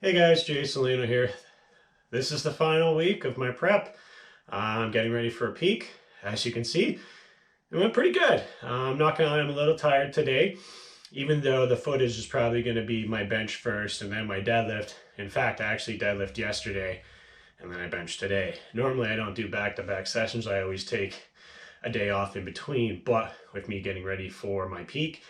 Hey guys, JasonLeeno here. This is the final week of my prep. I'm getting ready for a peak. As you can see, it went pretty good. I'm not gonna lie, I'm a little tired today, even though the footage is probably gonna be my bench first and then my deadlift. In fact, I actually deadlift yesterday and then I bench today. Normally I don't do back-to-back sessions. I always take a day off in between, but with me getting ready for my peak,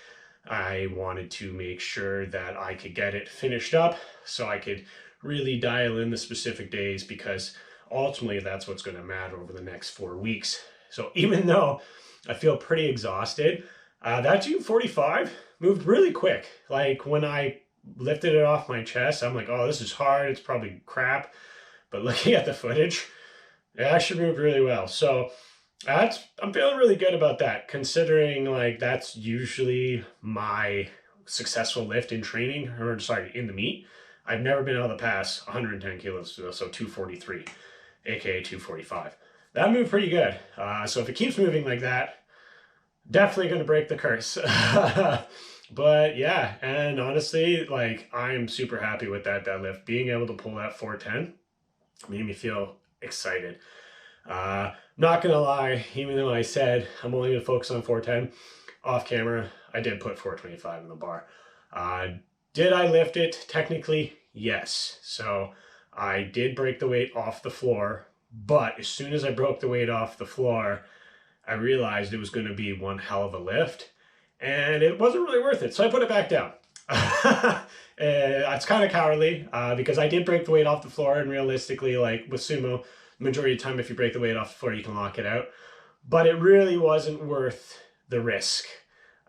I wanted to make sure that I could get it finished up so I could really dial in the specific days, because ultimately that's what's going to matter over the next 4 weeks. So even though I feel pretty exhausted, that 245 moved really quick. Like when I lifted it off my chest, I'm like, oh, this is hard. It's probably crap. But looking at the footage, it actually moved really well. So I'm feeling really good about that, considering like that's usually my successful lift in training, or sorry, in the meet. I've never been able to pass 110 kilos, so 243, aka 245. That moved pretty good. So if it keeps moving like that, definitely going to break the curse. But yeah, and honestly, like I'm super happy with that deadlift. Being able to pull that 410 made me feel excited. Not gonna lie, even though I said I'm only gonna focus on 410 off camera, I did put 425 in the bar. Did I lift it? Technically, yes. So I did break the weight off the floor, but as soon as I broke the weight off the floor, I realized it was going to be one hell of a lift and it wasn't really worth it. So I put it back down. It's kind of cowardly because I did break the weight off the floor, and realistically, like with sumo, the majority of the time if you break the weight off the floor, you can lock it out. But it really wasn't worth the risk.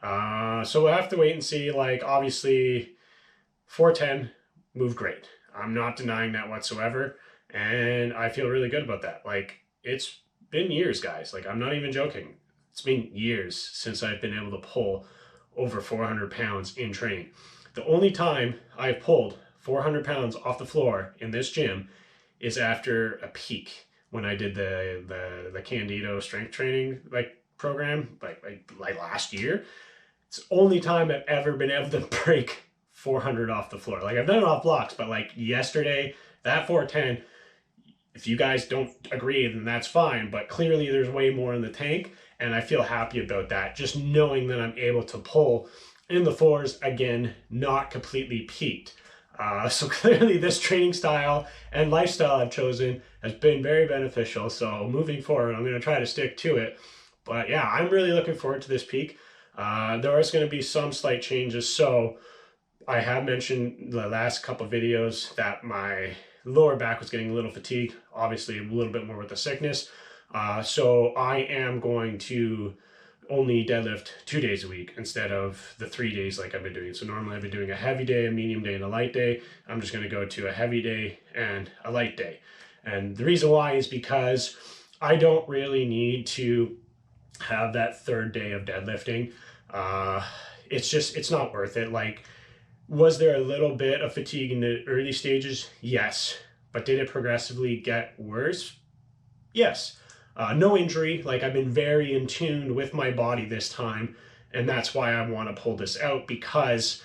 So we'll have to wait and see. Like obviously 410 moved great. I'm not denying that whatsoever. And I feel really good about that. Like it's been years, guys. Like I'm not even joking. It's been years since I've been able to pull over 400 pounds in training. The only time I've pulled 400 pounds off the floor in this gym is after a peak, when I did the Candido strength training program like last year. It's the only time I've ever been able to break 400 off the floor. Like I've done it off blocks, but like yesterday, that 410, if you guys don't agree, then that's fine. But clearly there's way more in the tank, and I feel happy about that. Just knowing that I'm able to pull in the fours again, not completely peaked. So clearly this training style and lifestyle I've chosen has been very beneficial. So moving forward, I'm going to try to stick to it. But yeah, I'm really looking forward to this peak. There is going to be some slight changes. So I have mentioned the last couple of videos that my lower back was getting a little fatigued, obviously a little bit more with the sickness. So I am going to only deadlift 2 days a week instead of the 3 days like I've been doing. So normally I've been doing a heavy day, a medium day, and a light day. I'm just going to go to a heavy day and a light day. And the reason why is because I don't really need to have that third day of deadlifting. It's not worth it. Like, was there a little bit of fatigue in the early stages? Yes. But did it progressively get worse? Yes. No injury. Like I've been very in tune with my body this time, and that's why I want to pull this out, because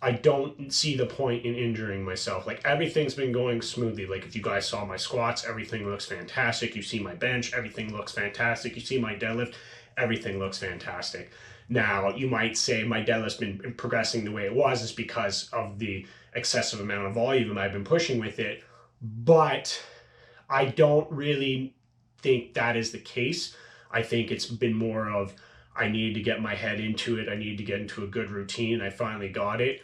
I don't see the point in injuring myself. Like everything's been going smoothly. Like if you guys saw my squats, everything looks fantastic. You see my bench, everything looks fantastic. You see my deadlift, everything looks fantastic. Now, you might say my deadlift's been progressing the way it was is because of the excessive amount of volume I've been pushing with it, but I don't really think that is the case. I think it's been more of I needed to get my head into it. I needed to get into a good routine. I finally got it.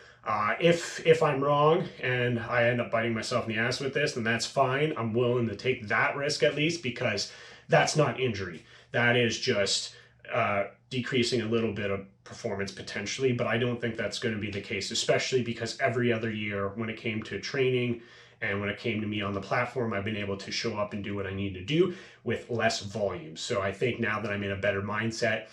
If I'm wrong and I end up biting myself in the ass with this, then that's fine. I'm willing to take that risk at least, because that's not injury. That is just decreasing a little bit of performance potentially, but I don't think that's going to be the case, especially because every other year when it came to training and when it came to me on the platform, I've been able to show up and do what I need to do with less volume. So I think now that I'm in a better mindset,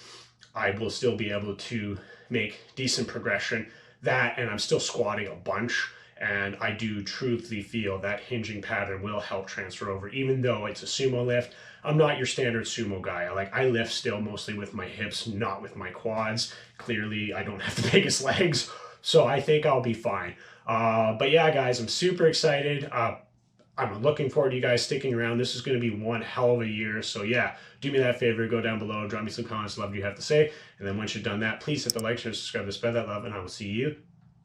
I will still be able to make decent progression. That, and I'm still squatting a bunch, and I do truthfully feel that hinging pattern will help transfer over. Even though it's a sumo lift, I'm not your standard sumo guy. I lift still mostly with my hips, not with my quads. Clearly, I don't have the biggest legs. So I think I'll be fine. But yeah, guys, I'm super excited. I'm looking forward to you guys sticking around. This is going to be one hell of a year. So yeah, do me that favor. Go down below. Drop me some comments. Love what you have to say. And then once you're done that, please hit the like, share, subscribe to spread that love. And I will see you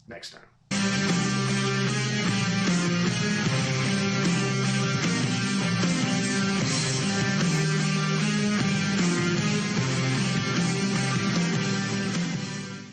next time.